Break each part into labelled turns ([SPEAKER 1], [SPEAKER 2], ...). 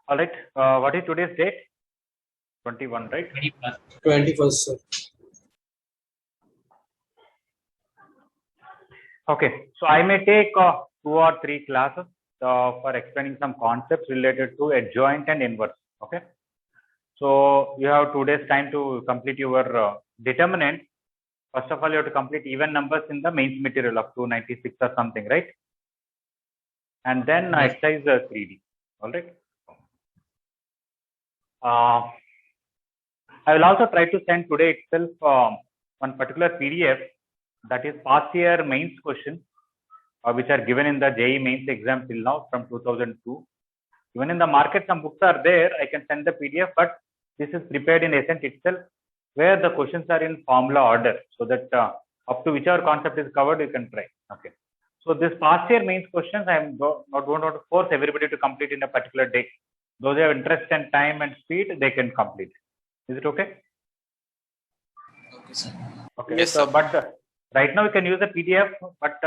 [SPEAKER 1] All right. What is today's date? 21, right?
[SPEAKER 2] 21st, sir.
[SPEAKER 1] Okay. So I may take 2 or 3 classes for explaining some concepts related to adjoint and inverse. Okay. So you have 2 days time to complete your determinant. First of all, you have to complete even numbers in the mains material of 296 or something, right? And then
[SPEAKER 2] Yes.
[SPEAKER 1] exercise 3D. All right. I will also try to send today itself one particular PDF that is past year mains question, which are given in the JEE mains exam till now from 2002. Even in the market, some books are there. I can send the PDF, but this is prepared in Ascent itself, where the questions are in formula order, so that up to whichever concept is covered, you can try. Okay. So this past year mains questions, I am not going to force everybody to complete in a particular day. Those who have interest and time and speed, they can complete. Is it okay?
[SPEAKER 2] Okay, sir.
[SPEAKER 1] Okay.
[SPEAKER 2] Yes,
[SPEAKER 1] so,
[SPEAKER 2] sir.
[SPEAKER 1] but right now you can use a PDF, but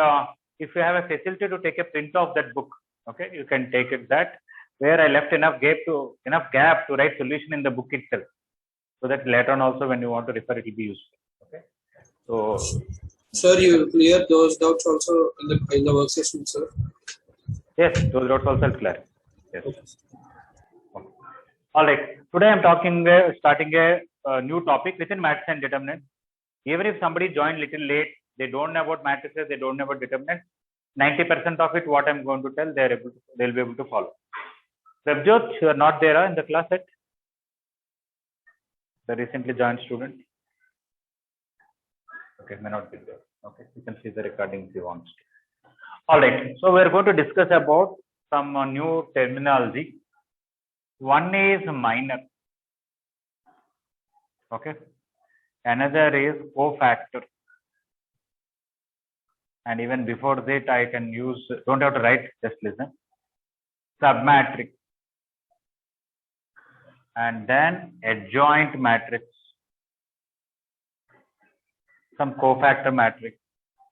[SPEAKER 1] if you have a facility to take a print of that book, okay, you can take it that, where I left enough gap to write solution in the book itself, so that later on also when you want to refer it will be useful. Okay. So
[SPEAKER 2] Sir, you will clear those doubts also in the work session, sir.
[SPEAKER 1] yes, those doubts also clear. Yes. Okay. All right. Today I'm starting a new topic within maths and determinants. Even if somebody joined little late, they don't know about matrices, they don't know about determinants, 90% of it, what I'm going to tell, they'll be able to follow. Prabjot, you are not there in the class yet? The recently joined student? Okay, may not be there. Okay, you can see the recording if you want. All right, so we're going to discuss about some new terminology. One is minor. Okay. Another is cofactor. And even before that, I can use, don't have to write, just listen. Submatrix. And then adjoint matrix. Some cofactor matrix.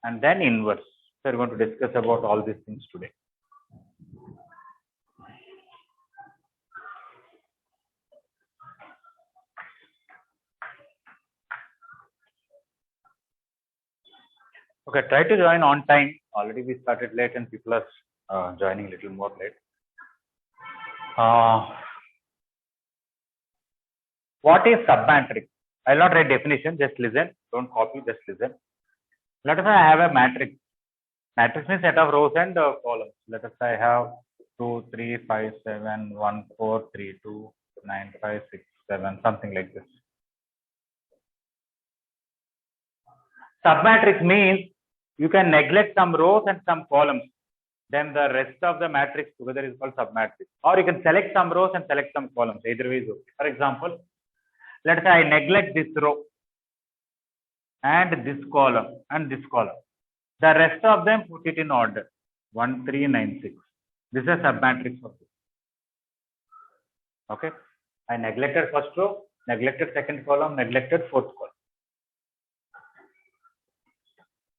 [SPEAKER 1] And then inverse. So we're going to discuss about all these things today. Okay, try to join on time. Already we started late and people are joining a little more late. What is submatrix? I'll not write definition, just listen. Don't copy, just listen. Let us say I have a matrix. Matrix means set of rows and columns. Let us say I have 2, 3, 5, 7, 1, 4, 3, 2, 9, 5, 6, 7, something like this. Submatrix means you can neglect some rows and some columns. Then the rest of the matrix together is called submatrix. Or you can select some rows and select some columns. Either way is okay. For example, let's say I neglect this row and this column and this column. The rest of them put it in order. 1, 3, 9, 6. This is a submatrix of this. Okay. I neglected first row, neglected second column, neglected fourth column.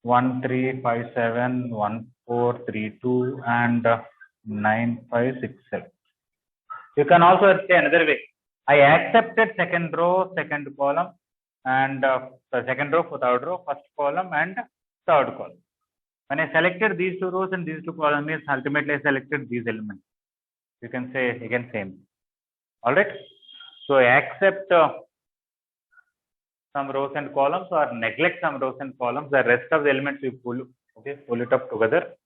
[SPEAKER 1] 1, 3, 5, 7, 1, 4, 3, 2, and 9, 5, 6, 7. You can also say another way. I accepted second row, second column, and second row, third row, first column, and third column. When I selected these 2 rows and these 2 columns, means ultimately I selected these elements. You can say again same. All right. So I accept some rows and columns or neglect some rows and columns. The rest of the elements you pull it up together,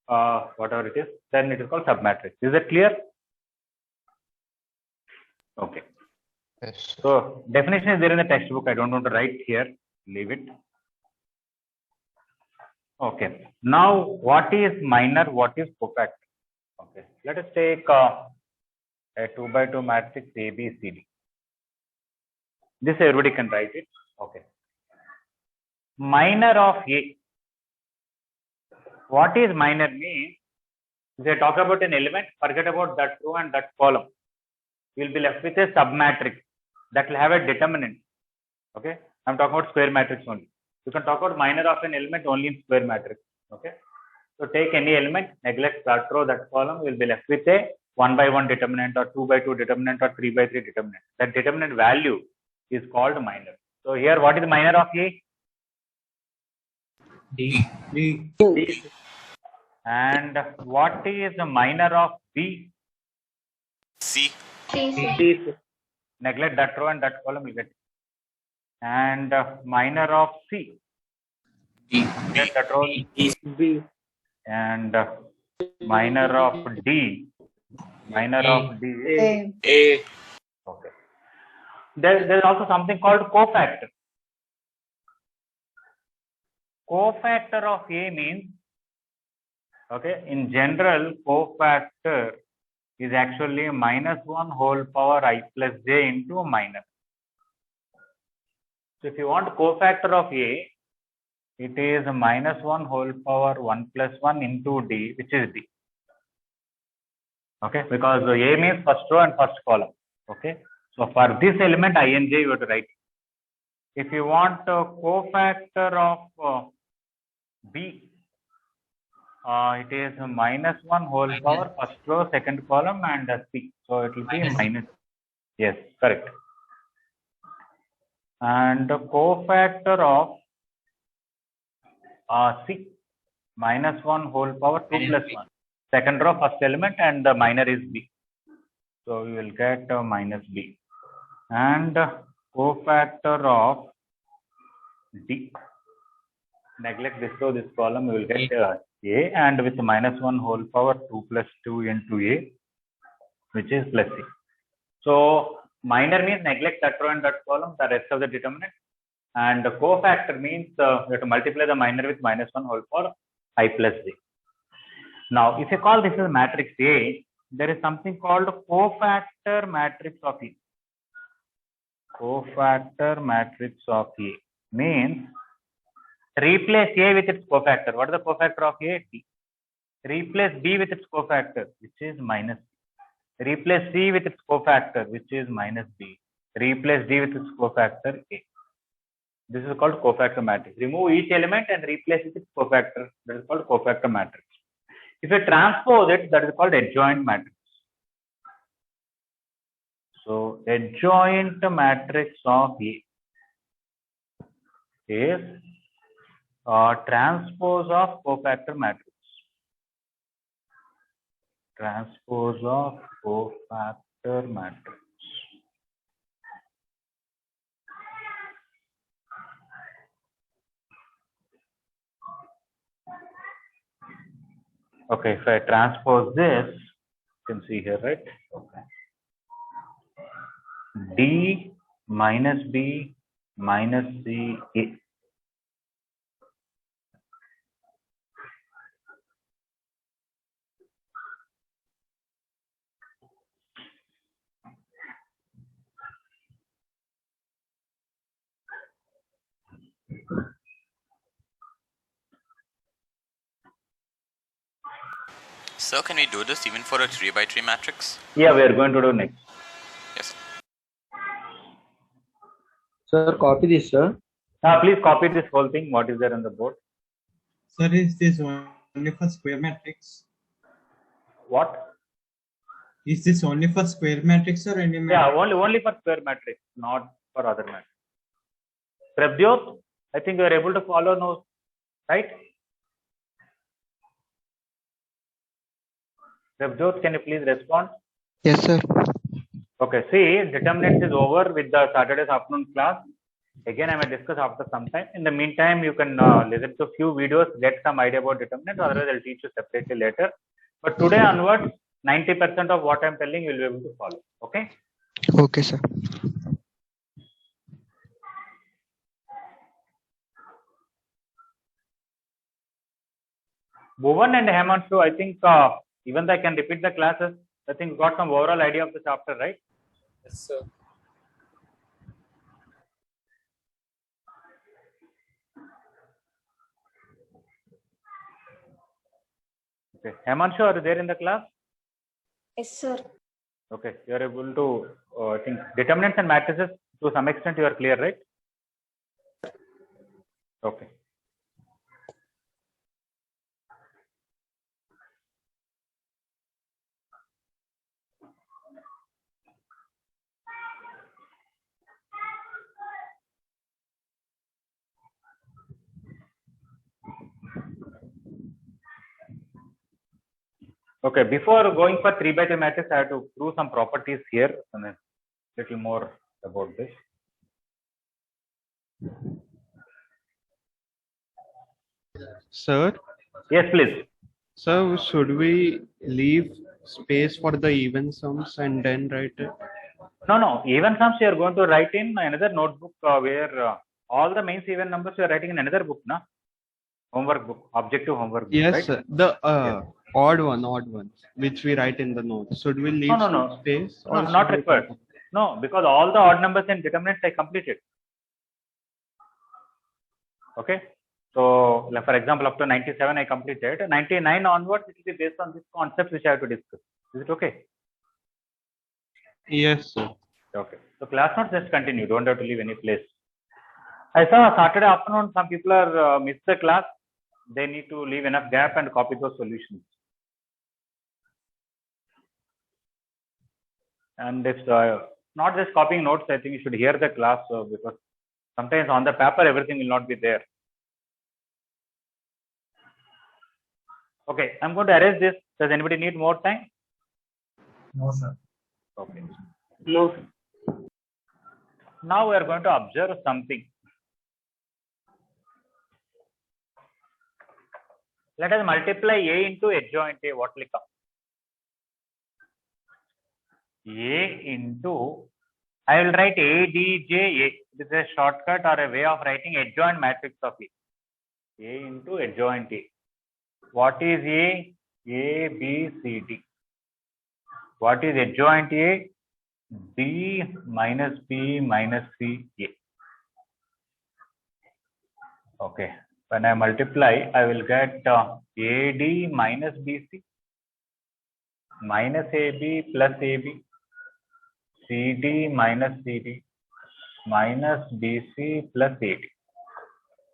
[SPEAKER 1] whatever it is. Then it is called submatrix. Is that clear? Okay.
[SPEAKER 3] Yes.
[SPEAKER 1] So definition is there in the textbook. I don't want to write here. Leave it. Okay. Now, what is minor? What is cofactor? Okay. Let us take a 2 by 2 matrix A, B, C, D. This everybody can write it. Okay. Minor of A. What is minor means? If I talk about an element, forget about that row and that column. You will be left with a submatrix that will have a determinant. Okay. I'm talking about square matrix only. You can talk about minor of an element only in square matrix. Okay. So take any element, neglect that row, that column, you will be left with a 1 by 1 determinant or 2 by 2 determinant or 3 by 3 determinant. That determinant value is called minor. So here, what is the minor of A?
[SPEAKER 3] D.
[SPEAKER 1] D. And what is the minor of B?
[SPEAKER 4] C.
[SPEAKER 1] C. Neglect that row and that column, you get. And minor of C.
[SPEAKER 3] D.
[SPEAKER 1] Neglect that row.
[SPEAKER 2] B.
[SPEAKER 1] And minor of D. Minor of D.
[SPEAKER 2] A.
[SPEAKER 1] Okay. There's also something called cofactor. Cofactor of A means, okay, in general, cofactor is actually -1 whole power I plus j into minor. So if you want cofactor of A, it is -1 whole power 1 plus 1 into D, which is D. Okay, because A means first row and first column. Okay, so for this element ij you have to write. If you want cofactor of B, it is -1 whole power first row, second column, and C. So it will be minus. Yes, correct. And the cofactor of C, -1 whole power 2 plus 1. Second row, first element, and the minor is B. So you will get minus B. And cofactor of D, neglect this row, this column, you will get A, and with -1 whole power 2 plus 2 into A, which is plus C. So minor means neglect that row and that column, the rest of the determinant. And the cofactor means you have to multiply the minor with -1 whole power I plus j. Now, if you call this as matrix A, there is something called cofactor matrix of A. Cofactor matrix of A means replace A with its cofactor. What is the cofactor of A? T. Replace B with its cofactor, which is minus B. Replace C with its cofactor, which is minus B. Replace D with its cofactor, A. This is called cofactor matrix. Remove each element and replace it with its cofactor. That is called cofactor matrix. If you transpose it, that is called adjoint matrix. So adjoint matrix of A is transpose of cofactor matrix. Transpose of cofactor matrix. Okay, if I transpose this, you can see here, right? Okay. D minus B minus C A.
[SPEAKER 4] Sir, can we do this even for a 3 by 3 matrix?
[SPEAKER 1] Yeah, we are going to do next.
[SPEAKER 4] Yes.
[SPEAKER 5] Sir, copy this, sir.
[SPEAKER 1] Please copy this whole thing. What is there on the board?
[SPEAKER 3] Sir, is this only for square matrix?
[SPEAKER 1] What?
[SPEAKER 3] Is this only for square matrix or any matrix?
[SPEAKER 1] Yeah, only for square matrix, not for other matrix. Prabhyot, I think you are able to follow now, right? Prabhyot, can you please respond?
[SPEAKER 5] Yes, sir.
[SPEAKER 1] Okay, see, determinants is over with the Saturday's afternoon class. Again, I may discuss after some time. In the meantime, you can listen to a few videos, get some idea about determinants. Otherwise, I'll teach you separately later. But today onwards, 90% of what I'm telling you will be able to follow. Okay?
[SPEAKER 5] Okay, sir.
[SPEAKER 1] Bhuvan and Hemansu, I think even though I can repeat the classes, I think got some overall idea of the chapter, right?
[SPEAKER 2] Yes, sir.
[SPEAKER 1] Okay. Hemansu, are you there in the class?
[SPEAKER 6] Yes, sir.
[SPEAKER 1] Okay. You are able to, I think, determinants and matrices to some extent you are clear, right? Okay. Okay, before going for 3 by 3 matrix, I have to prove some properties here and then little more about this.
[SPEAKER 7] Sir,
[SPEAKER 1] Yes, please.
[SPEAKER 7] so should we leave space for the even sums and then write it?
[SPEAKER 1] No. Even sums you are going to write in another notebook where all the mains even numbers you are writing in another book, na? Homework book, objective homework book,
[SPEAKER 7] Yes,
[SPEAKER 1] right?
[SPEAKER 7] sir. The odd one, which we write in the notes. Should we leave
[SPEAKER 1] No.
[SPEAKER 7] some space?
[SPEAKER 1] No,
[SPEAKER 7] Or
[SPEAKER 1] not
[SPEAKER 7] should we
[SPEAKER 1] required. No, because all the odd numbers and determinants I completed. Okay. So, like for example, up to 97 I completed. 99 onwards, it will be based on this concept which I have to discuss. Is it okay?
[SPEAKER 7] Yes, sir.
[SPEAKER 1] Okay. So class notes just continue. Don't have to leave any place. I saw Saturday afternoon some people are missed the class. They need to leave enough gap and copy those solutions. And if not just copying notes, I think you should hear the class because sometimes on the paper everything will not be there. Okay, I'm going to erase this. Does anybody need more time?
[SPEAKER 3] No, sir.
[SPEAKER 1] Okay.
[SPEAKER 2] No.
[SPEAKER 1] Now we are going to observe something. Let us multiply A into adjoint A. What will come? A into, I will write ADJ. This is a shortcut or a way of writing adjoint matrix of A. A into adjoint A. What is A? A, B, C, D. What is adjoint A? D minus B minus C, A. Okay. When I multiply, I will get AD minus BC minus AB plus AB, CD minus CD minus BC plus AD.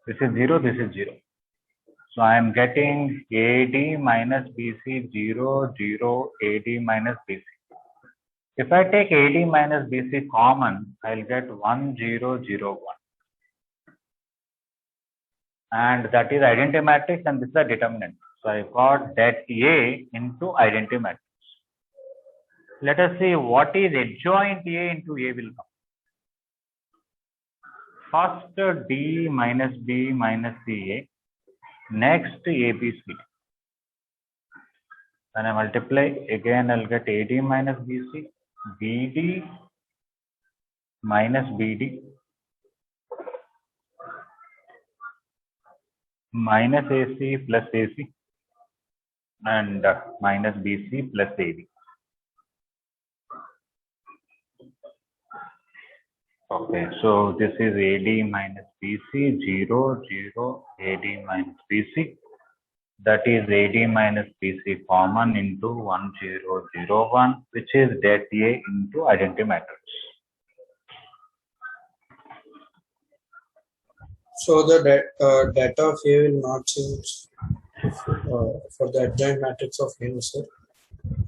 [SPEAKER 1] This is 0, this is 0. So I am getting AD minus BC 0, 0, AD minus BC. If I take AD minus BC common, I will get 1, 0, 0, 1. And that is identity matrix and this is the determinant. So I got that A into identity matrix. Let us see what is adjoint A into A will come. First D minus B minus CA. Next ABCD. When I multiply again, I'll get AD minus BC, BD minus BD minus AC plus AC and minus BC plus AD. Okay, so this is AD minus BC 0, 0, AD minus BC. That is AD minus BC common into 1, 0, 0, 1, which is det A into identity matrix.
[SPEAKER 2] So the data of A will not change for the adjoint matrix of A, sir.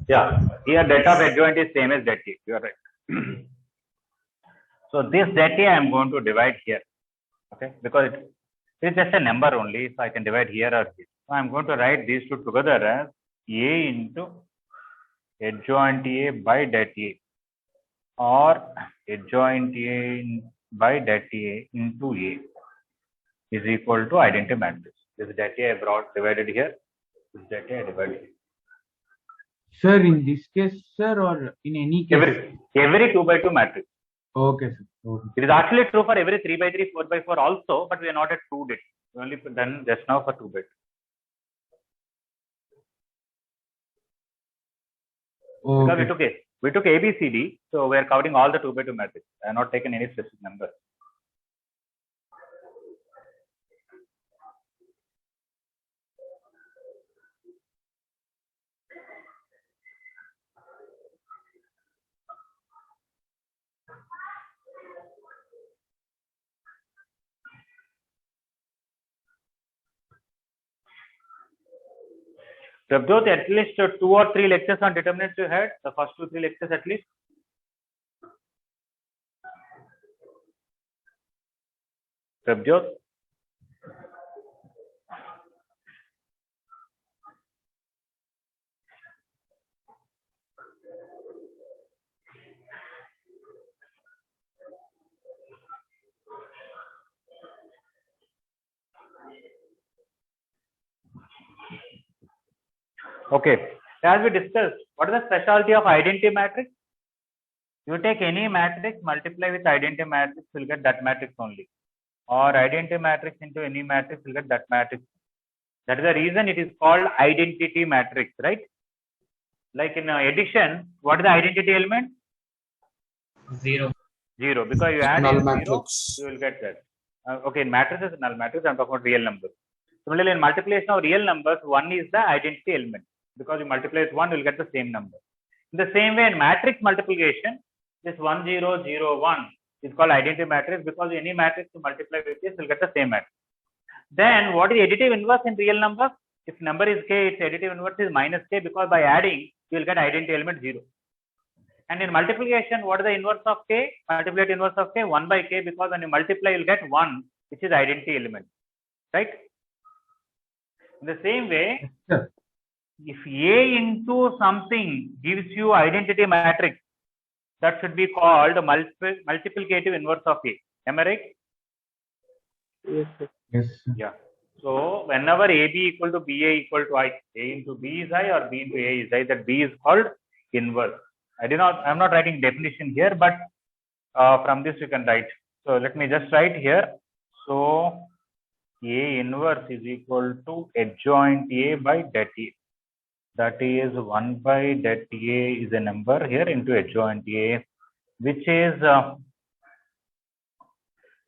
[SPEAKER 1] Yeah, here data of adjoint is same as det A. You are right. So this det A I am going to divide here. Okay, because it is just a number only, so I can divide here or here. So I am going to write these two together as A into adjoint A by det A or adjoint A by det A into A is equal to identity matrix. This det A I brought divided here. This det A I divided here.
[SPEAKER 8] Sir, in this case, sir, or in any case?
[SPEAKER 1] Every 2 by 2 matrix.
[SPEAKER 8] Okay, sir. Okay.
[SPEAKER 1] It is actually true for every 3 by 3, 4 by 4 also, but we are not yet proved it. We only done just now for 2 by 2.
[SPEAKER 8] Okay.
[SPEAKER 1] Because we took A, B, C, D, so we are covering all the 2 by 2 matrix. I have not taken any specific number. Prabjot, at least 2 or 3 lectures on determinants you had, the first 2, 3 lectures at least. Prabjot. Okay. As we discussed, what is the specialty of identity matrix? You take any matrix, multiply with identity matrix, you'll get that matrix only. Or identity matrix into any matrix, you'll get that matrix. That is the reason it is called identity matrix, right? Like in addition, what is the identity element?
[SPEAKER 8] 0.
[SPEAKER 1] 0. Because you add
[SPEAKER 2] Null
[SPEAKER 1] 0,
[SPEAKER 2] matrix.
[SPEAKER 1] you will get that. Okay, in matrices, null matrix, I'm talking about real numbers. Similarly, in multiplication of real numbers, 1 is the identity element. Because you multiply with 1, you will get the same number. In the same way, in matrix multiplication, this 1, 0, 0, 1 is called identity matrix because any matrix you multiply with this, you will get the same matrix. Then, what is additive inverse in real numbers? If number is k, its additive inverse is minus k because by adding, you will get identity element 0. And in multiplication, what is the inverse of k? Multiply inverse of k, 1 by k, because when you multiply, you will get 1, which is identity element. Right? In the same way,
[SPEAKER 8] Yes, sir.
[SPEAKER 1] if A into something gives you identity matrix, that should be called multiplicative inverse of A. Am I right?
[SPEAKER 5] Yes, sir.
[SPEAKER 8] Yes, sir.
[SPEAKER 1] Yeah. So whenever AB equal to BA equal to I, A into B is I or B into A is I, that B is called inverse. I'm not writing definition here, but from this you can write. So let me just write here. So A inverse is equal to adjoint A by det A. That is 1 by det A is a number here into adjoint A, which is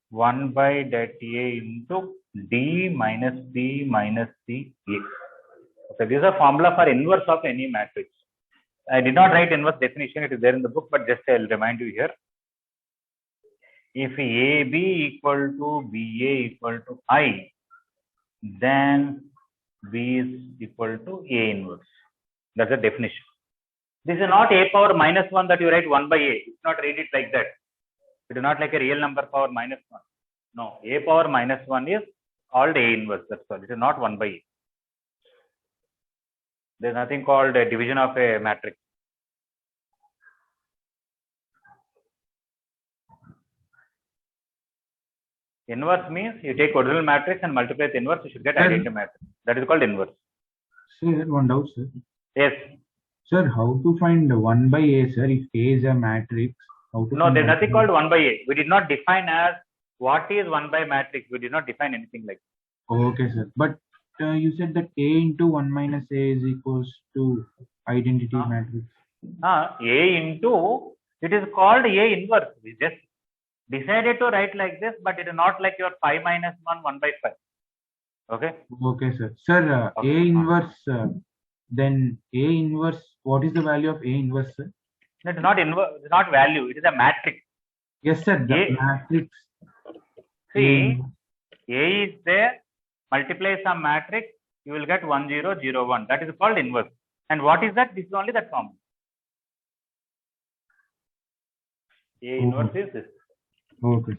[SPEAKER 1] 1 by det A into D minus B minus C A. Okay, this is a formula for inverse of any matrix. I did not write inverse definition, it is there in the book, but just I'll remind you here. If AB equal to BA equal to I, then B is equal to A inverse. That's the definition. This is not A power minus 1 that you write 1 by A. You not read it like that. It is not like a real number power minus 1. No, A power minus 1 is called A inverse. That's all. It is not 1 by A. There is nothing called a division of a matrix. Inverse means you take original matrix and multiply with inverse, you should get identity matrix. That is called inverse.
[SPEAKER 8] Sir, one doubt, sir.
[SPEAKER 1] Yes.
[SPEAKER 8] Sir, how to find 1 by A, sir? If A is a matrix, how to
[SPEAKER 1] No,
[SPEAKER 8] find
[SPEAKER 1] there is
[SPEAKER 8] 1
[SPEAKER 1] nothing
[SPEAKER 8] by
[SPEAKER 1] called 1 by A. We did not define as what is 1 by matrix. We did not define anything like that.
[SPEAKER 8] Okay, sir. But you said that A into 1 minus A is equals to identity matrix.
[SPEAKER 1] A into, it is called A inverse. We just decided to write like this, but it is not like your 5 minus 1, 1 by 5. Okay?
[SPEAKER 8] Okay, sir. Sir,
[SPEAKER 1] Okay.
[SPEAKER 8] A inverse, then A inverse, what is the value of A inverse, sir?
[SPEAKER 1] It is not inverse, it is not value, it is a matrix.
[SPEAKER 8] Yes, sir. The
[SPEAKER 1] A-
[SPEAKER 8] matrix.
[SPEAKER 1] See, A is there, multiply some matrix, you will get 1, 0, 0, 1. That is called inverse. And what is that? This is only that form. A inverse is this.
[SPEAKER 8] Okay.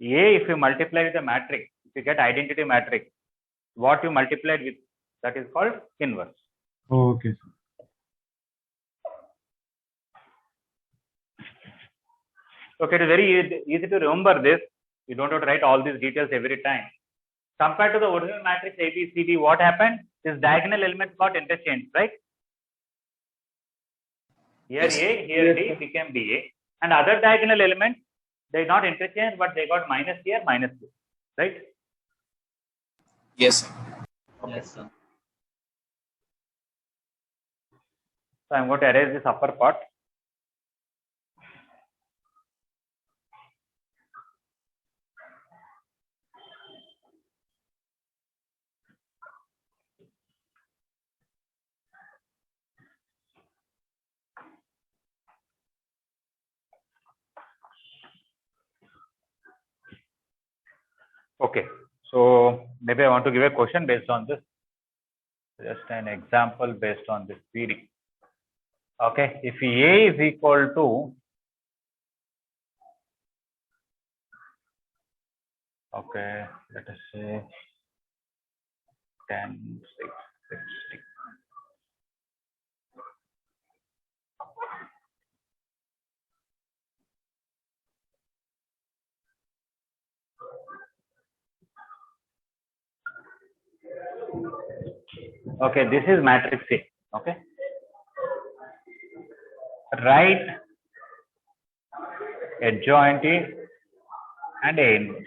[SPEAKER 1] A, if you multiply with a matrix, if you get identity matrix, what you multiplied with, that is called inverse.
[SPEAKER 8] Okay, sir.
[SPEAKER 1] Okay, it is very easy to remember this. You don't have to write all these details every time. Compared to the original matrix A, B, C, D, what happened? This diagonal elements got interchanged, right? Here
[SPEAKER 2] Yes.
[SPEAKER 1] A, here D became DA. And other diagonal elements, they not interchanged, but they got minus here, minus here, right?
[SPEAKER 9] Yes, sir.
[SPEAKER 1] Yes, sir. So I'm going to erase this upper part. Okay, so maybe I want to give a question based on this. Just an example based on this theory. Okay, if A is equal to, okay, let us say 10, 6, 60. Okay, this is matrix A. Okay. Write adjoint A and A inverse.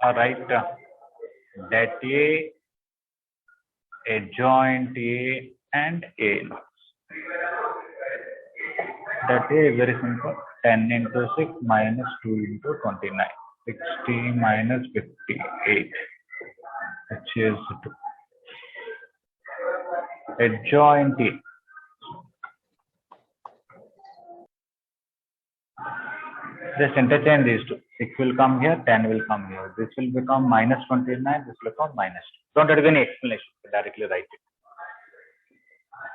[SPEAKER 1] Or write that A, adjoint A and A inverse. That A is very simple. 10 into 6 minus 2 into 29. 60 minus 58, which is 2. Adjoint A. Just interchange these two. 6 will come here, 10 will come here. This will become minus 29, this will become minus 2. Don't have to give any explanation, directly write it.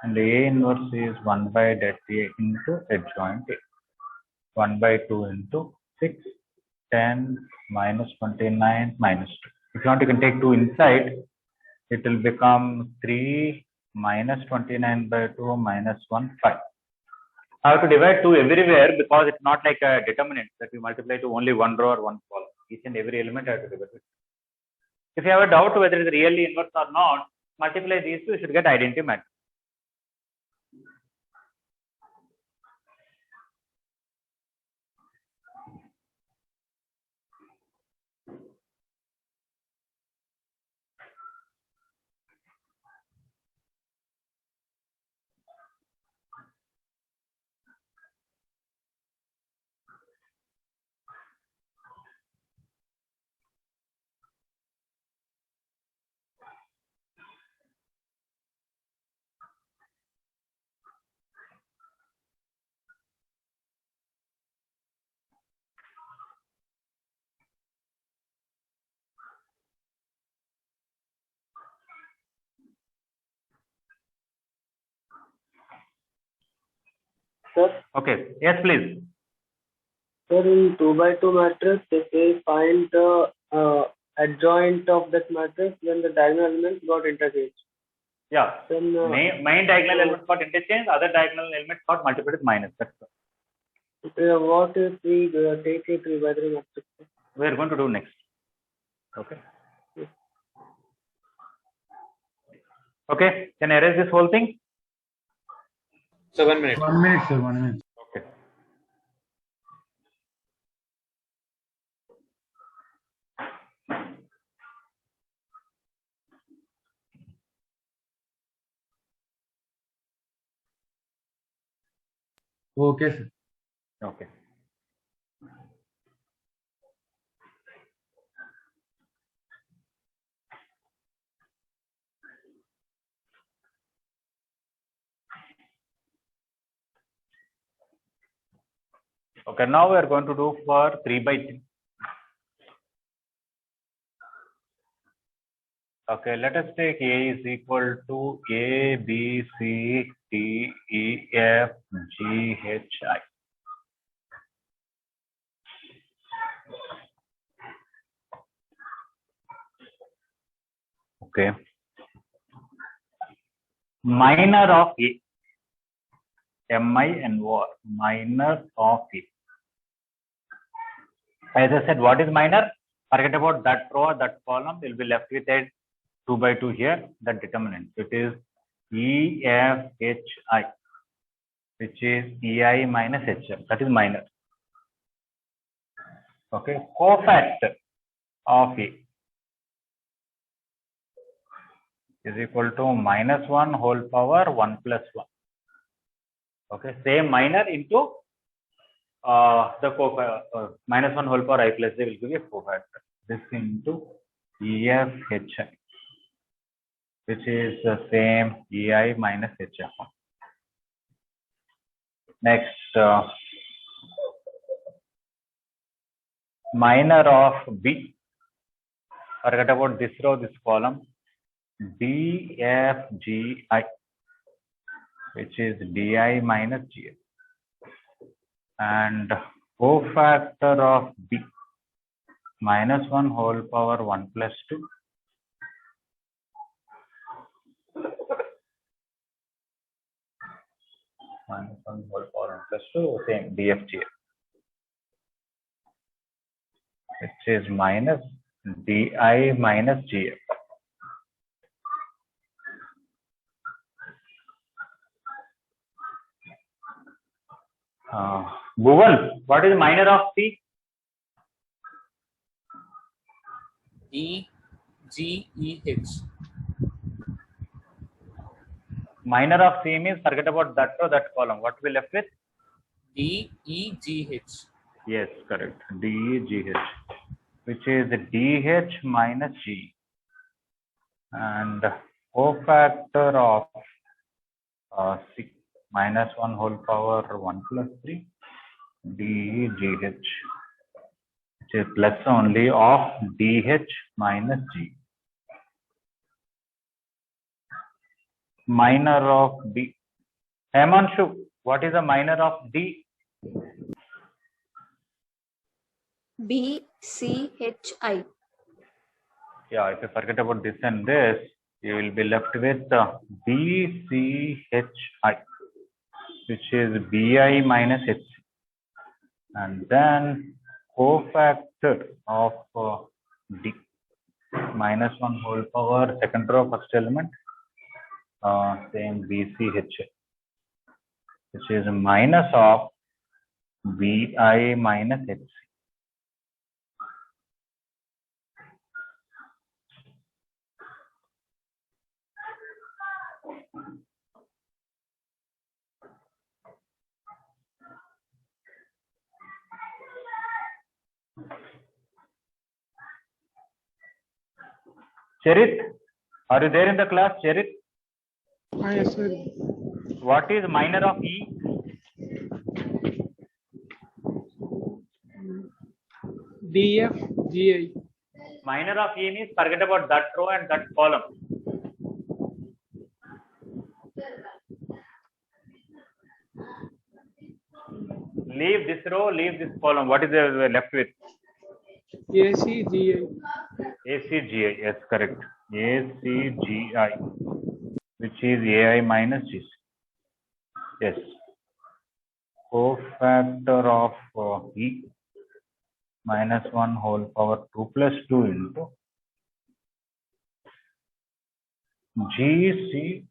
[SPEAKER 1] And A inverse is 1 by that A into adjoint A. 1 by 2 into 6, 10, minus 29, minus 2. If you want, you can take 2 inside. It will become 3 minus 29 by 2 minus 1, 5. I have to divide 2 everywhere because it's not like a determinant that we multiply to only one row or one column. Each and every element I have to divide it. If you have a doubt whether it is really inverse or not, multiply these two, you should get identity matrix.
[SPEAKER 5] Sir,
[SPEAKER 1] Okay. Yes, please.
[SPEAKER 5] sir, in 2 by 2 matrix, if we find the adjoint of that matrix, then the diagonal elements got interchanged.
[SPEAKER 1] Yeah.
[SPEAKER 5] Then
[SPEAKER 1] Main diagonal element got interchanged, other diagonal element got multiplied with minus. That's all.
[SPEAKER 5] what if we take a 3 by 3 matrix?
[SPEAKER 1] We are going to do next. Okay. Okay. Can I erase this whole thing?
[SPEAKER 9] So 1 minute.
[SPEAKER 8] 1 minute, sir. 1 minute.
[SPEAKER 1] Okay.
[SPEAKER 8] Okay, sir.
[SPEAKER 1] Okay. Okay, now we are going to do for 3 by 3. Okay, let us take A is equal to A, B, C, D, E, F, G, H, I. Okay. Minor of A. M-I-N-O-R. Minor of A. As I said, what is minor? Forget about that row or that column. We'll be left with a 2 by 2 here, the determinant. It is E, F, H, I, which is EI minus HF. That is minor. Okay. Cofactor of A is equal to minus 1 whole power 1 plus 1. Okay. Same minor into the minus 1 whole power I plus J will give you a cofactor. This into EF, HI, which is the same EI minus HF. Next, minor of B. Forget about this row, this column. DFGI, which is DI minus GF. And cofactor of B, minus 1 whole power 1 plus 2. Minus 1 whole power 1 plus 2, same DFGF, which is minus DI minus GF. Bhuvan, what is minor of C?
[SPEAKER 9] E G E H.
[SPEAKER 1] Minor of C means forget about that row, that column. What we left with?
[SPEAKER 9] D E G H.
[SPEAKER 1] Yes, correct. DGH, which is DH minus G. And cofactor of C minus 1 whole power 1 plus 3 DGH, which is plus only of DH minus G. Minor of D. Hemanshu, what is the minor of D?
[SPEAKER 6] BCHI.
[SPEAKER 1] Yeah, if you forget about this and this, you will be left with BCHI, which is BI minus HC. And then cofactor of D minus 1 whole power second row first element, same BCHI, which is minus of BI minus HC. Charit, are you there in the class, Charit?
[SPEAKER 7] Yes, sir.
[SPEAKER 1] What is minor of E?
[SPEAKER 7] DFGI.
[SPEAKER 1] Minor of E means forget about that row and that column. Leave this row, leave this column. What is left with?
[SPEAKER 7] ACGI.
[SPEAKER 1] ACGI, yes, correct. ACGI, which is AI minus GC. Yes. Cofactor of E minus 1 whole power 2 plus 2 into ACGI,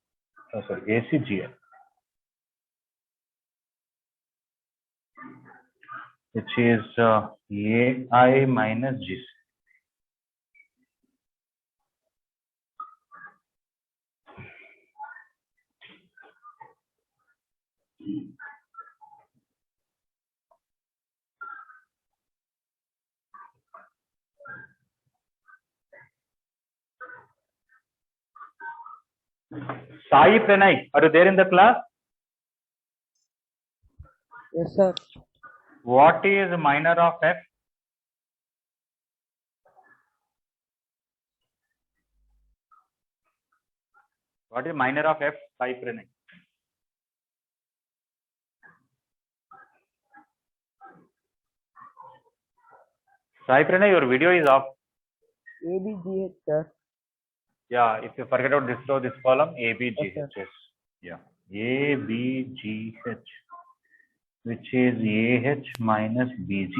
[SPEAKER 1] which is AI minus GC. Sai Pranay, are you there in the class?
[SPEAKER 5] Yes, sir.
[SPEAKER 1] What is minor of F? What is minor of F, Sai Pranay? Sai Pranay, your video is off.
[SPEAKER 5] ABGH, sir.
[SPEAKER 1] Yeah, if you forget about this row, this column, ABGH. Yes. Yeah, ABGH, which is AH minus BG.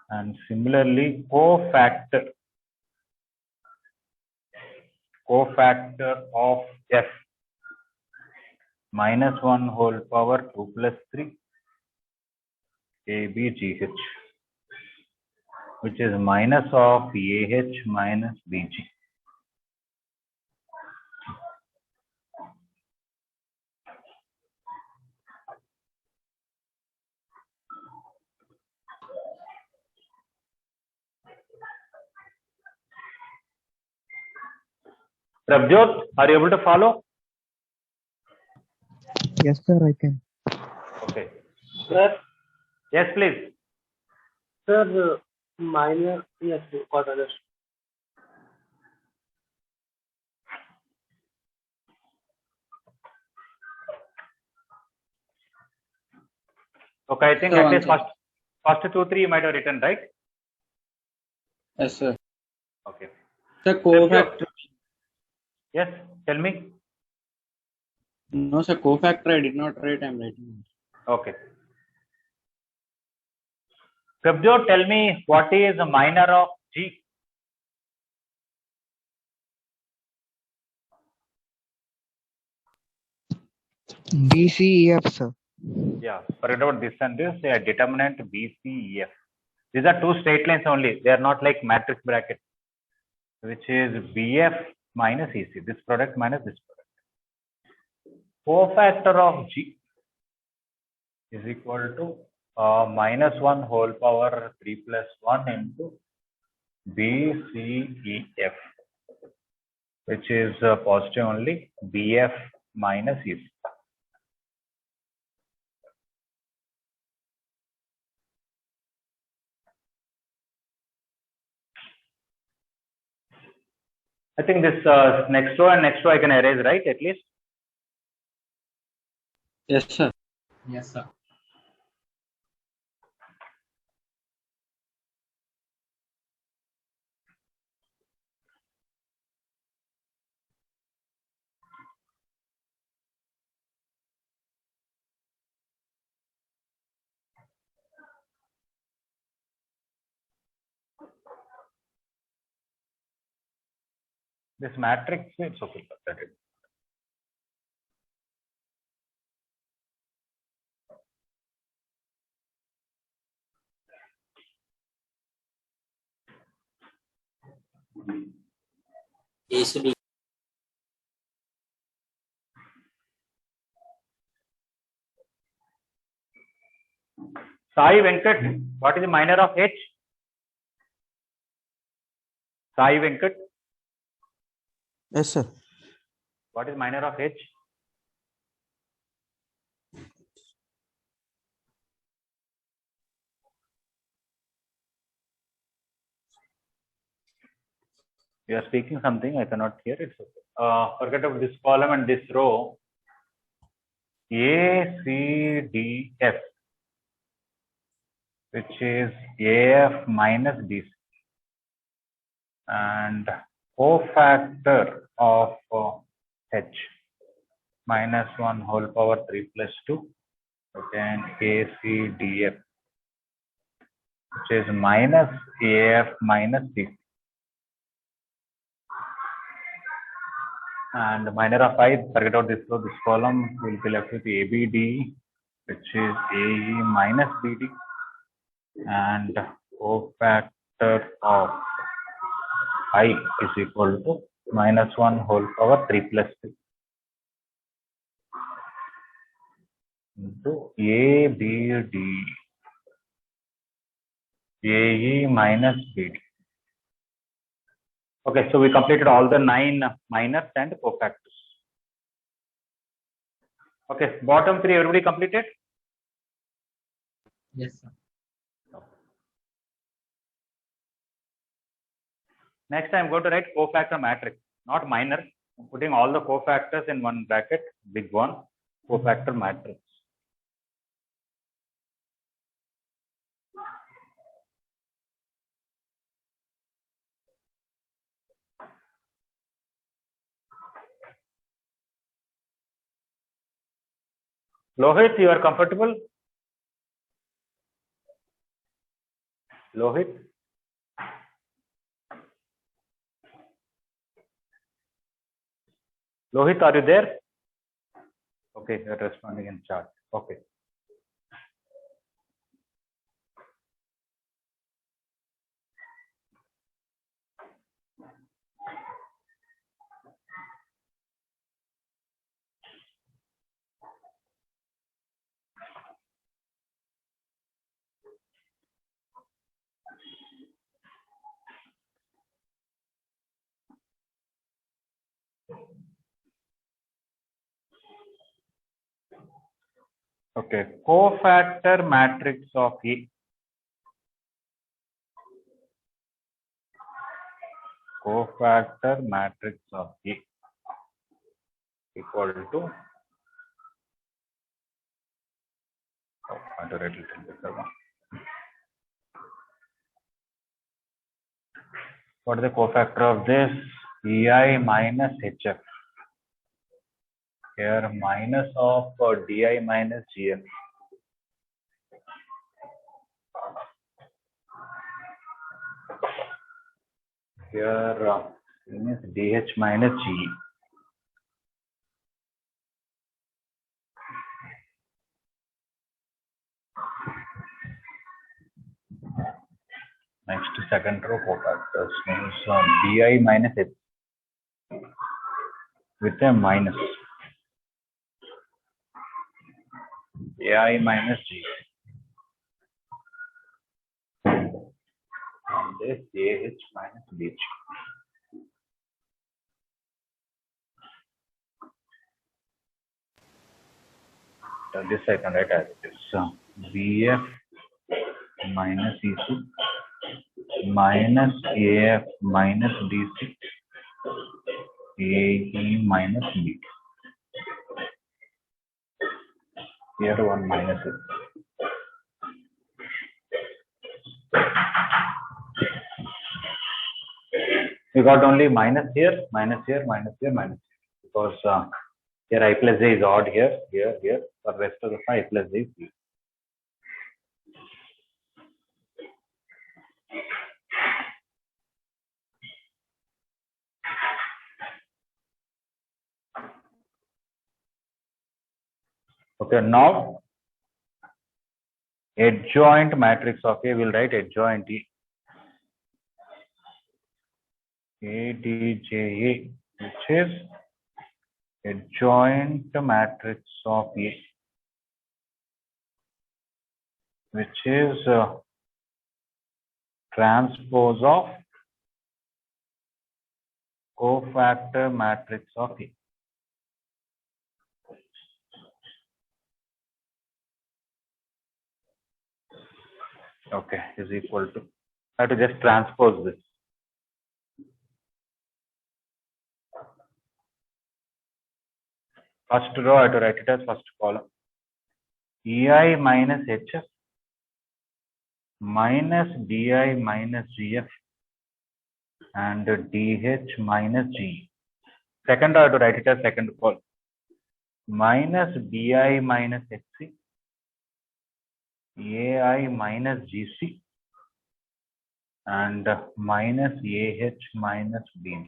[SPEAKER 1] And similarly, cofactor of F minus 1 whole power 2 plus 3 ABGH, which is minus of AH minus BG. Prabjot, are you able to follow?
[SPEAKER 5] Yes, sir, I can.
[SPEAKER 1] Okay.
[SPEAKER 5] Sir,
[SPEAKER 1] Yes, please.
[SPEAKER 5] sir, minor, yes, got others.
[SPEAKER 1] Okay, I think
[SPEAKER 9] So
[SPEAKER 1] at least
[SPEAKER 9] answer.
[SPEAKER 1] first 2, 3 you might have written, right?
[SPEAKER 9] Yes, sir.
[SPEAKER 1] Okay.
[SPEAKER 9] Sir, cofactor.
[SPEAKER 1] Yes, tell me.
[SPEAKER 9] No, sir, cofactor I did not write. I'm writing.
[SPEAKER 1] Okay. Prabjot, tell me what is the minor of G?
[SPEAKER 5] DCEF, sir.
[SPEAKER 1] Yeah, forget about this and this. Determinant BCEF. These are two straight lines only. They are not like matrix bracket, which is BF minus EC. This product minus this product. Cofactor of G is equal to minus 1 whole power 3 plus 1 into BCEF, which is positive only, BF minus EC. I think this next row and next row I can erase, right? At least.
[SPEAKER 9] Yes, sir.
[SPEAKER 3] Yes, sir.
[SPEAKER 1] This matrix, it's okay. That is.
[SPEAKER 5] ACD.
[SPEAKER 1] Sai Venkat, what is the minor of H? Sai Venkat,
[SPEAKER 10] Yes, sir.
[SPEAKER 1] what is minor of H? You are speaking something, I cannot hear it. Forget about this column and this row. A, C, D, F, which is AF minus BC. And cofactor of H minus 1 whole power 3 plus 2. Again, ACDF, which is minus AF minus BC. And minor of I, forget out this row, this column will be left with ABD, which is AE minus BD, and cofactor of I is equal to minus 1 whole power 3 plus 2 into ABD, AE minus BD. Okay, so we completed all the 9 minors and cofactors. Okay, bottom 3, everybody completed?
[SPEAKER 3] Yes, sir.
[SPEAKER 1] Next, I'm going to write cofactor matrix, not minor. I'm putting all the cofactors in one bracket, big one, cofactor matrix. Lohit, you are comfortable? Lohit? Lohit, are you there? Okay, you're responding in chat. Okay. Okay, cofactor matrix of E. Cofactor matrix of E equal to, I have to write it in this one. What is the cofactor of this? EI minus HF. Here minus of DI minus GF. Here is DH minus GE. Next second row cofactors means bi minus h with a minus ai minus g and this ah minus bg. So this I can write as it is. Bf minus ec minus af minus dc ae minus b. Here one minus is. We got only minus here, minus here, minus here, minus here. Because here I plus j is odd here, here, here. For rest of the I plus j is here. Okay, now adjoint matrix of A, we'll write adjoint E. ADJA, which is adjoint matrix of A, which is transpose of cofactor matrix of A. Okay, is equal to, I have to just transpose this. First row, I have to write it as first column. EI minus HF minus DI minus GF and DH minus G. Second row, I have to write it as second column. Minus BI minus HC, AI minus GC and minus AH minus BG.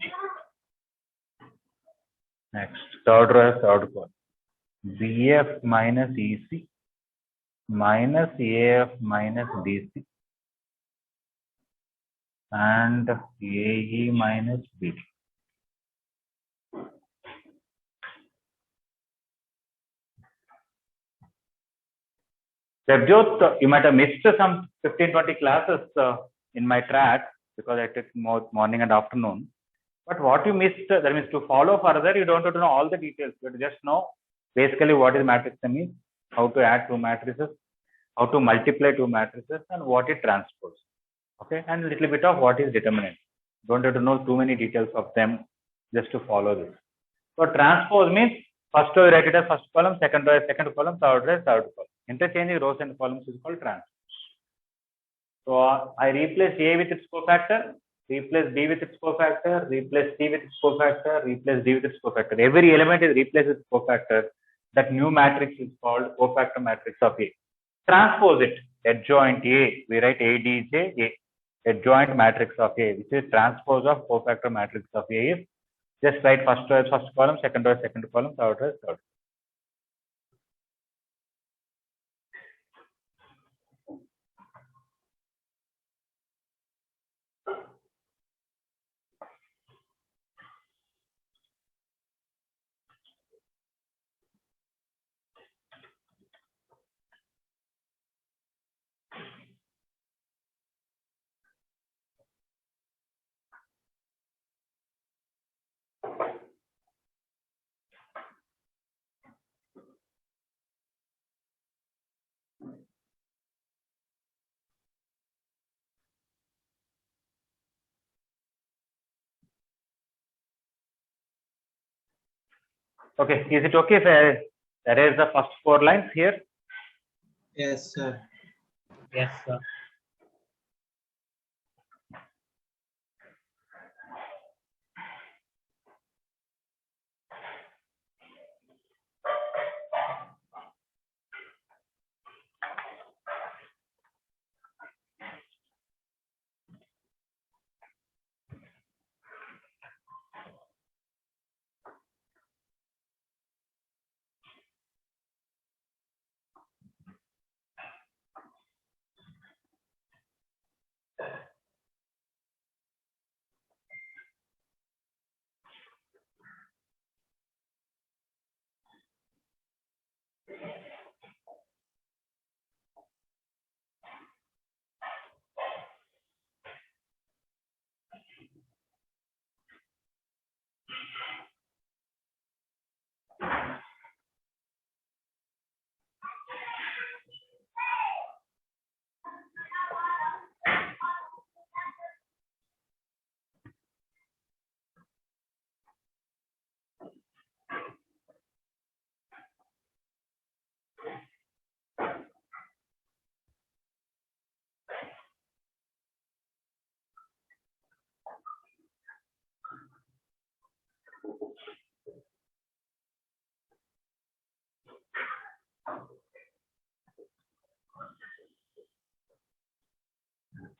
[SPEAKER 1] Next, third row, third column. BF minus EC minus AF minus DC and AE minus BD. Devjot, you might have missed some 15-20 classes in my track because I took morning and afternoon. But what you missed, that means to follow further, you don't have to know all the details. You have to just know basically what is matrix means, how to add two matrices, how to multiply two matrices, and what it transpose. Okay, and a little bit of what is determinant. Don't have to know too many details of them just to follow this. So transpose means first row you write it as first column, second row as second column, third row as third column. Interchanging rows and columns is called transpose. So I replace A with its cofactor, replace B with its cofactor, replace C with its cofactor, replace D with its cofactor. Every element is replaced with cofactor. That new matrix is called cofactor matrix of A. Transpose it, adjoint A, we write ADJ A. Adjoint matrix of A, which is transpose of cofactor matrix of A is just write first row as first column, second row as second column, third row as third. Okay, is it okay if I erase the first 4 lines here?
[SPEAKER 3] Yes, sir.
[SPEAKER 8] Yes, sir.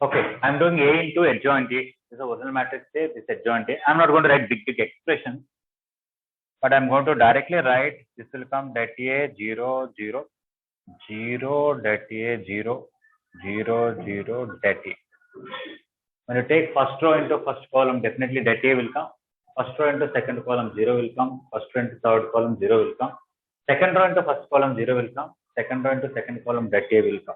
[SPEAKER 1] Okay, I'm doing A into adjoint A. This is the original matrix A, this is adjoint A. I'm not going to write big expressions, but I'm going to directly write this will come det A 0 0 0 det A 0 0 0 det A. When you take first row into first column, definitely det A will come. First row into second column 0 will come. First row into third column 0 will come. Second row into first column 0 will come. Second row into second column det A will come.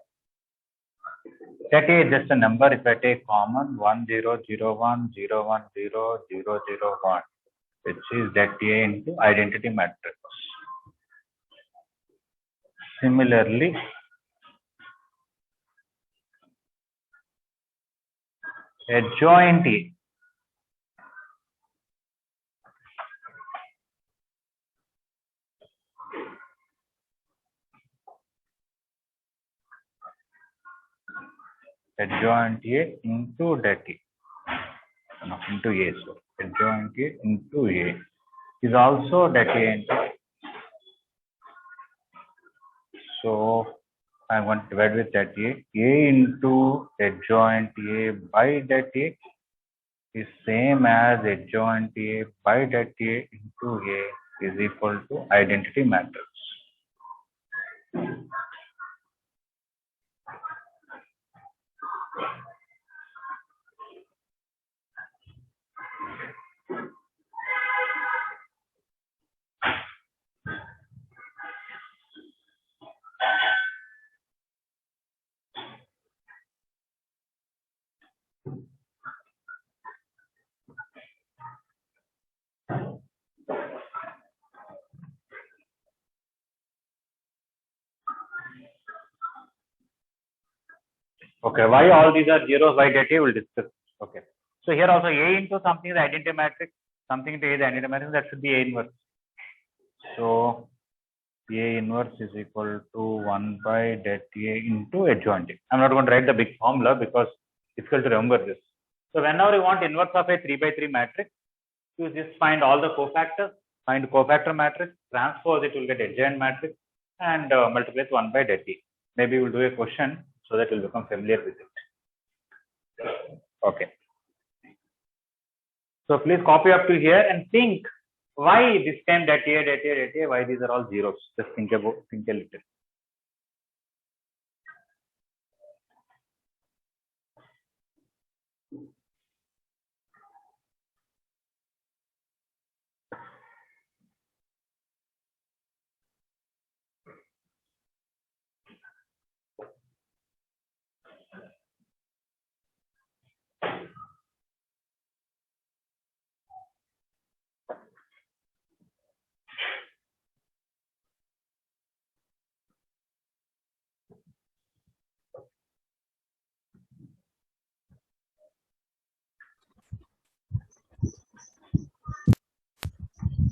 [SPEAKER 1] Det A is just a number. If I take common 1 0 0 1 0 1 0 0 0 1, which is det A into identity matrix. Similarly, adjoint A. Adjoint A into det A. No, into A. So adjoint A into A is also det A into. So I'm going to divide with det A. A into adjoint A by det A is same as adjoint A by det A into A is equal to identity matrix. Okay, why all these are zeros, why det A will discuss. Okay, so here also A into something is identity matrix, something into A is identity matrix, that should be A inverse. So A inverse is equal to 1 by det A into adjoint A. I'm not going to write the big formula because it's difficult to remember this. So whenever you want inverse of a 3 by 3 matrix, you just find all the cofactors, find cofactor matrix, transpose it, will get adjoint matrix, and multiply it 1 by det A. Maybe we'll do a question so that you'll become familiar with it. Okay. So please copy up to here and think why this time det A, why these are all zeros. Just think a little.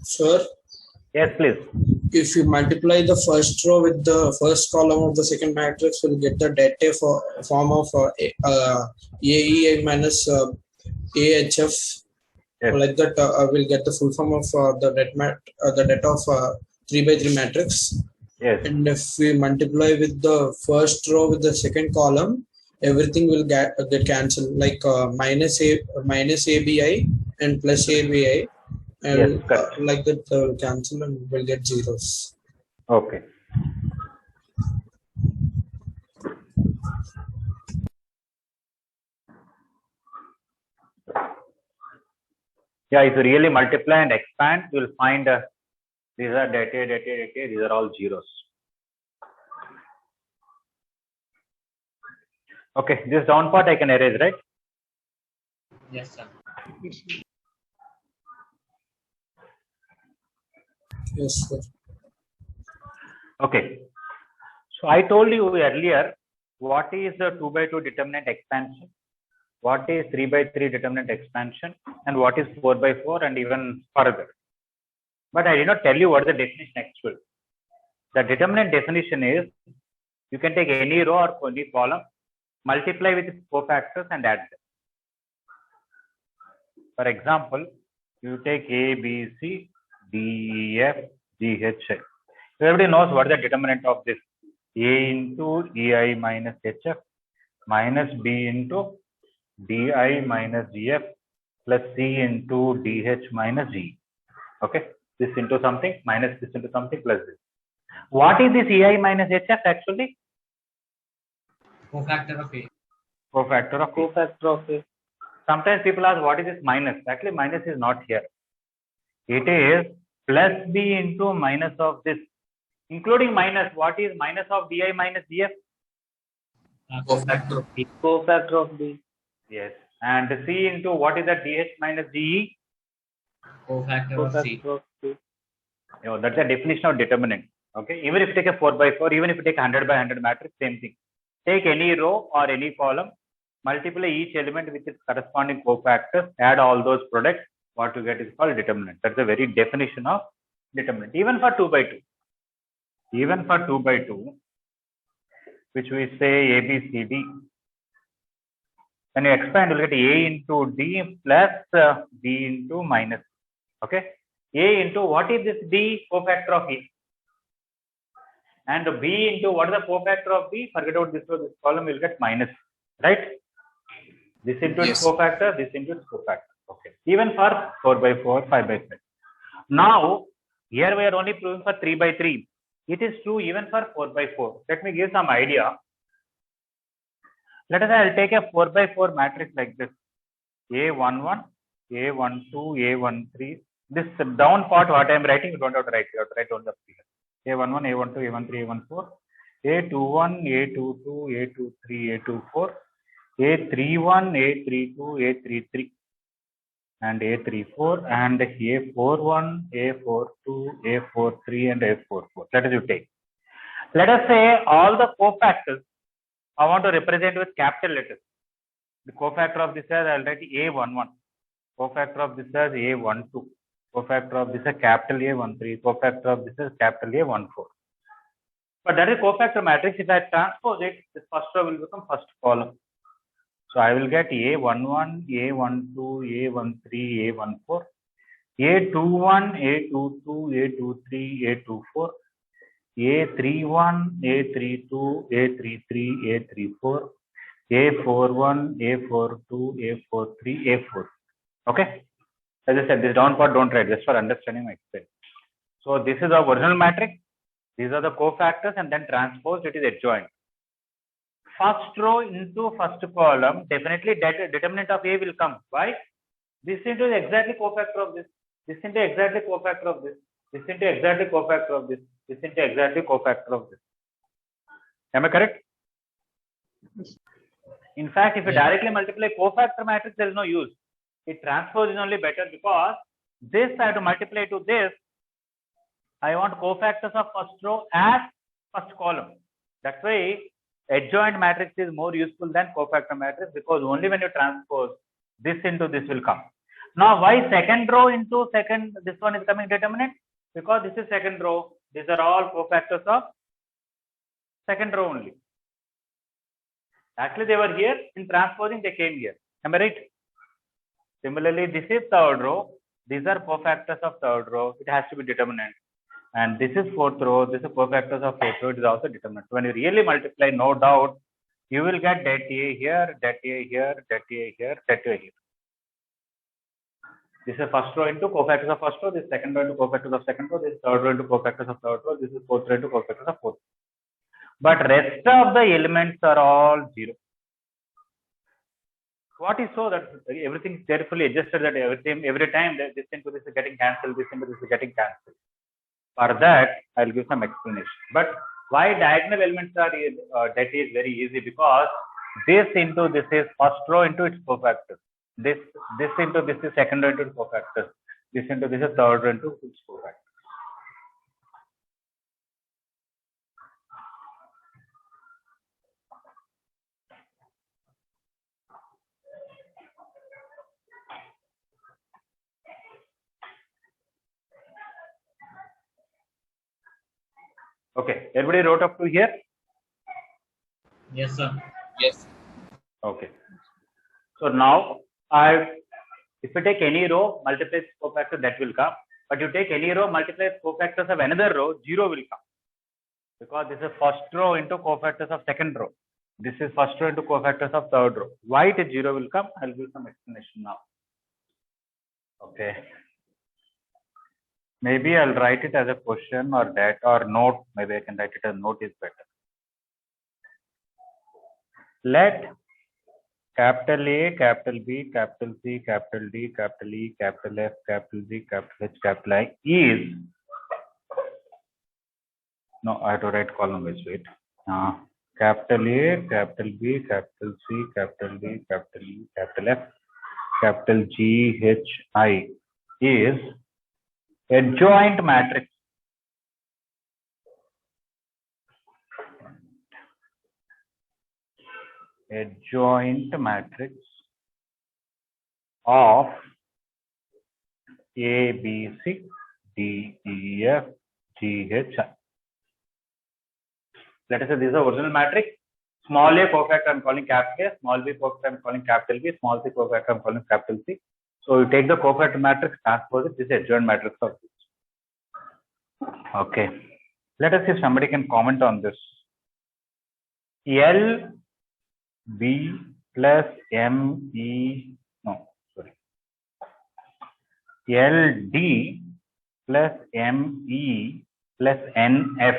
[SPEAKER 2] Sir,
[SPEAKER 1] Yes, please.
[SPEAKER 2] if you multiply the first row with the first column of the second matrix, we'll get the det A form of AEI minus AHF.
[SPEAKER 1] Yes.
[SPEAKER 2] Like that, we'll get the full form of the det of 3 by 3 matrix.
[SPEAKER 1] Yes.
[SPEAKER 2] And if we multiply with the first row with the second column, everything will get cancelled, like minus ABI and plus ABI. And
[SPEAKER 1] Yes, correct.
[SPEAKER 2] like that will cancel and we'll get zeros.
[SPEAKER 1] Okay. Yeah, if you really multiply and expand, you will find these are det A, these are all zeros. Okay, this down part I can erase, right?
[SPEAKER 9] Yes, sir.
[SPEAKER 2] Yes, sir.
[SPEAKER 1] Okay. So I told you earlier what is the 2 by 2 determinant expansion, what is 3 by 3 determinant expansion, and what is 4 by 4 and even further. But I did not tell you what the definition actually. The determinant definition is you can take any row or any column, multiply with its cofactors and add them. For example, you take A, B, C, D, E, F, G, H, I. Everybody knows what is the determinant of this. A into EI minus HF minus B into di minus df plus c into dh minus g. Okay, this into something minus this into something plus this. What is this ei minus hf actually?
[SPEAKER 11] Cofactor of A.
[SPEAKER 1] Cofactor of A.
[SPEAKER 5] Cofactor of A.
[SPEAKER 1] Sometimes people ask what is this minus? Actually, minus is not here. It is plus b into minus of this, including minus. What is minus of di minus df?
[SPEAKER 11] Cofactor of B.
[SPEAKER 5] Cofactor of B.
[SPEAKER 1] Yes. And c into what is that dh minus de?
[SPEAKER 11] Cofactor of C.
[SPEAKER 5] Cofactor of C.
[SPEAKER 1] That's the definition of determinant. Okay. Even if you take a 4 by 4, even if you take a 100 by 100 matrix, same thing. Take any row or any column, multiply each element with its corresponding cofactors, add all those products. What you get is called determinant. That's the very definition of determinant. Even for 2 by 2. Even for 2 by 2, which we say A, B, C, D. When you expand, you'll get A into D plus B into minus. Okay. A into what is this D? Cofactor of A. And B into what is the cofactor of B? Forget about this row, this column, you'll get minus. Right? This into its cofactor, this into its cofactor. Okay. Even for 4 by 4, 5 by 5. Now, here we are only proving for 3 by 3. It is true even for 4 by 4. Let me give some idea. Let us say I'll take a 4 by 4 matrix like this. A11, A12, A13. This down part, what I am writing, you don't have to write. You have to write on the here. A11, A12, A13, A14. A21, A22, A23, A24. A31, A32, A33. And A34 and A41, A42, A43 and A44. Let us you take. Let us say all the cofactors I want to represent with capital letters. The cofactor of this is I'll write A11. Cofactor of this is A12. Cofactor of this is capital A13. Cofactor of this is capital A14. But that is cofactor matrix. If I transpose it, this first row will become first column. So I will get A11, A12, A13, A14, A21, A22, A23, A24, A31, A32, A33, A34, A41, A42, A43, A4. Okay. As I said, this down part don't write, just for understanding my explain. So this is the original matrix. These are the cofactors and then transposed, it is adjoint. First row into first column, definitely determinant of A will come. Why? This into exactly cofactor of this. This into exactly cofactor of this. This into exactly cofactor of this. This into exactly cofactor of this. Am I correct? In fact, if you directly multiply cofactor matrix, there is no use. It transpose is only better because this I have to multiply to this. I want cofactors of first row as first column. That's why adjoint matrix is more useful than cofactor matrix because only when you transpose this into this will come. Now, why second row into second, this one is coming determinant? Because this is second row. These are all cofactors of second row only. Actually, they were here. In transposing, they came here. Am I right? Similarly, this is third row. These are cofactors of third row. It has to be determinant. And this is fourth row. This is cofactors of fourth row. It is also determinant. When you really multiply, no doubt, you will get det A here, det A here, det A here, det A here. This is first row into cofactors of first row. This is second row into cofactors of second row. This is third row into cofactors of third row. This is fourth row into cofactors of fourth row. But rest of the elements are all 0. What is so that everything is carefully adjusted that every time that this into this is getting cancelled, this into this is getting cancelled. For that, I'll give some explanation. But why diagonal elements are that is very easy because this into this is first row into its cofactors. This into this is second row into its cofactors. This into this is third row into its cofactors. Okay, everybody wrote up to here?
[SPEAKER 11] Yes, sir. Yes.
[SPEAKER 1] Okay. So now, if you take any row, multiply its cofactor, that will come. But you take any row, multiply its cofactors of another row, 0 will come. Because this is first row into cofactors of second row. This is first row into cofactors of third row. Why it is 0 will come? I'll give some explanation now. Okay. Maybe I'll write it as a question or that or note. Maybe I can write it as note is better. Let capital A, capital B, capital C, capital D, capital E, capital F, capital G, capital H, capital I is. No, I have to write column wise. Wait. Capital A, capital B, capital C, capital D, capital E, capital F, capital G, H, I is adjoint matrix. Adjoint matrix of A, B, C, D, E, F, G, H, I. Let us say this is the original matrix. Small a cofactor I am calling capital A, small b cofactor I am calling capital B, small c cofactor I am calling capital C. So you take the cofactor matrix, transpose it, this is adjoint matrix of this. Okay. Let us see if somebody can comment on this. L B plus M E, no, sorry. L D plus M E plus N F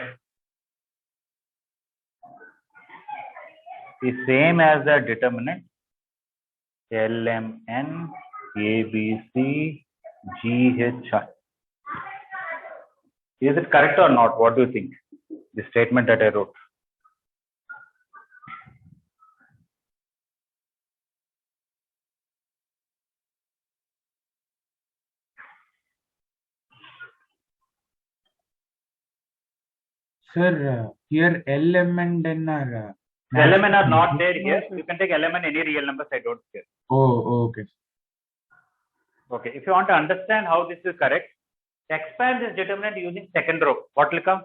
[SPEAKER 1] is same as the determinant L M N A B C G H I. Is it correct or not? What do you think? The statement that I wrote.
[SPEAKER 8] Sir, here LM and N are.
[SPEAKER 1] LMN are not there here. You can take LMN any real numbers. I don't care.
[SPEAKER 8] Oh, okay.
[SPEAKER 1] Okay. If you want to understand how this is correct, expand this determinant using second row. What will come?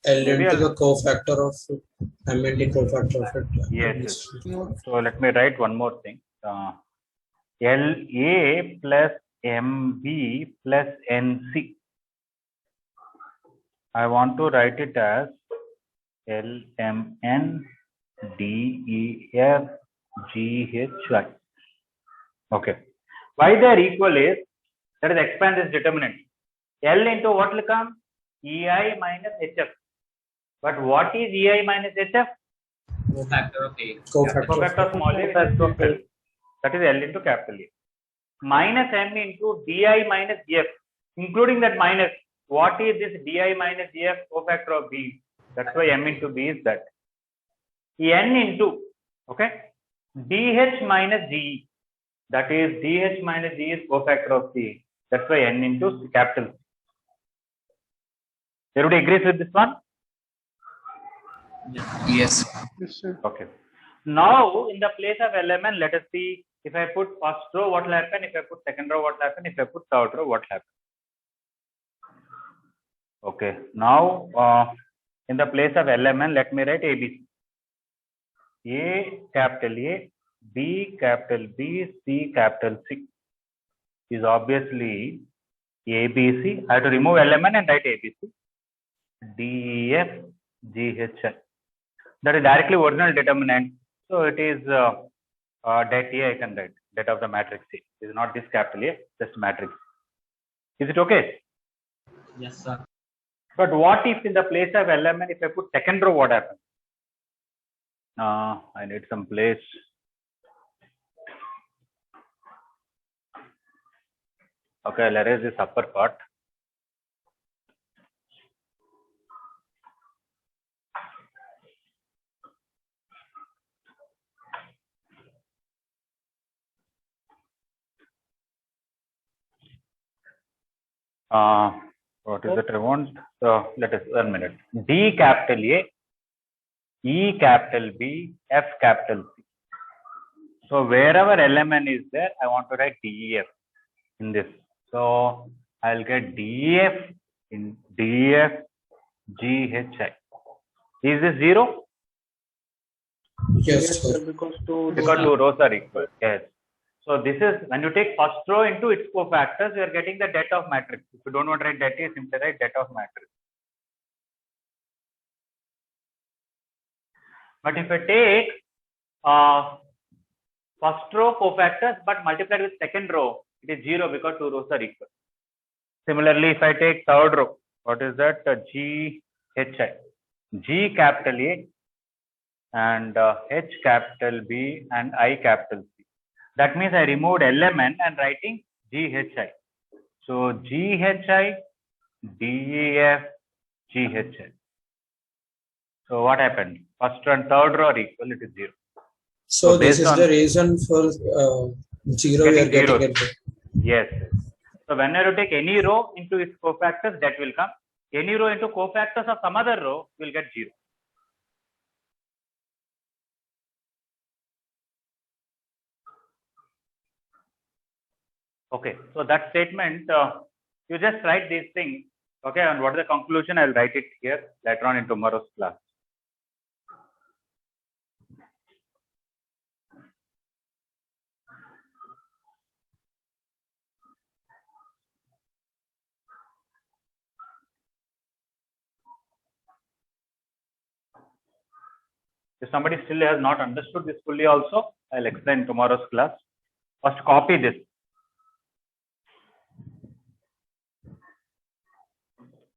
[SPEAKER 2] L into the cofactor of MNT cofactor of it.
[SPEAKER 1] Yes. So let me write one more thing. LA plus MB plus NC. I want to write it as LMN DEF GHI. Okay. Why they are equal is, let us expand this determinant. L into what will come? EI minus HF. But what is EI minus HF?
[SPEAKER 11] Cofactor of A.
[SPEAKER 1] Cofactor of small a plus cofactor. That is L into capital A. Minus M into DI minus F. Including that minus, what is this DI minus F cofactor of B? That's why M into B is that. N into, okay, DH minus GE. That is DH minus G is cofactor of C. That's why N into capital C. Everybody agrees with this one?
[SPEAKER 11] Yes.
[SPEAKER 7] Yes, sir.
[SPEAKER 1] Okay. Now, in the place of element, let us see if I put first row, what will happen? If I put second row, what will happen? If I put third row, what will happen? Okay. Now, in the place of element, let me write ABC. A, capital A, B, capital B, C, capital C is obviously ABC. I have to remove element and write ABC. DEF, GHI. That is directly original determinant. So it is that A I can write, that of the matrix C. It is not this capital A, just matrix. Is it okay?
[SPEAKER 11] Yes, sir.
[SPEAKER 1] But what if in the place of element, if I put second row, what happens? I need some place. Okay, I'll erase this upper part. What is it I want? So let us 1 minute. D capital A, E capital B, F capital C. So wherever element is there, I want to write DEF in this. So I'll get DEF in DEF GHI. Is this 0?
[SPEAKER 2] Yes, sir.
[SPEAKER 5] Because two
[SPEAKER 1] Because two rows are equal. Yes. So this is when you take first row into its cofactors, you are getting the det of matrix. If you don't want to write det, you simply write det of matrix. But if I take first row cofactors but multiplied with second row, it is 0 because two rows are equal. Similarly, if I take third row, what is that? G H I, G capital A and H capital B and I capital C. That means I removed LMN and writing GHI. So GHI, DEF, GHI. So what happened? First and third row are equal, it is 0.
[SPEAKER 2] So this is the reason for 0 we are getting it.
[SPEAKER 1] Yes. So whenever you take any row into its cofactors, that will come. Any row into cofactors of some other row will get 0. Okay, so that statement, you just write these things, okay, and what is the conclusion, I'll write it here later on in tomorrow's class. If somebody still has not understood this fully also, I'll explain tomorrow's class. First copy this.